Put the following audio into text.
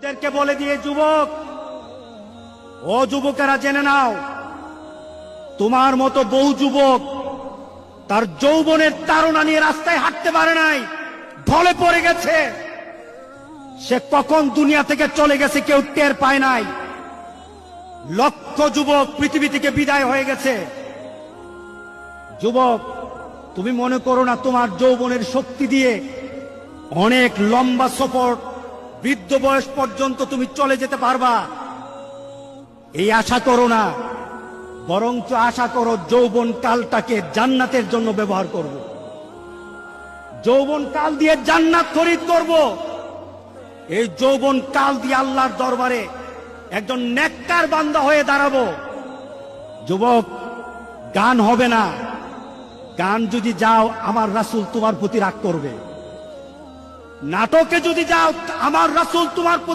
দেরকে বলে দিয়ে যুবক, ও যুবকেরা জেনে নাও, তোমার মতো বহু যুবক তার যৌবনের তাড়না নিয়ে রাস্তায় হাঁটতে পারে নাই, ঢলে পড়ে গেছে। সে কখন দুনিয়া থেকে চলে গেছে কেউ টের পায় নাই। লক্ষ যুবক পৃথিবী থেকে বিদায় হয়ে গেছে। যুবক, তুমি মনে করো না তোমার যৌবনের শক্তি দিয়ে অনেক লম্বা সফর বৃদ্ধ বয়স পর্যন্ত তুমি চলে যেতে পারবা। এই আশা করো না, বরঞ্চ আশা করো যৌবন কালটাকে জান্নাতের জন্য ব্যবহার করব। যৌবন কাল দিয়ে জান্নাত খরিদ করব। এই যৌবন কাল দিয়ে আল্লাহর দরবারে একজন নেককার বান্দা হয়ে দাঁড়াবো। যুবক, গান হবে না। গান যদি যাও আমার রাসূল তোমার প্রতি রাগ করবে। নাটকে যদি যাও আমার রাসূল তোমার প্রতি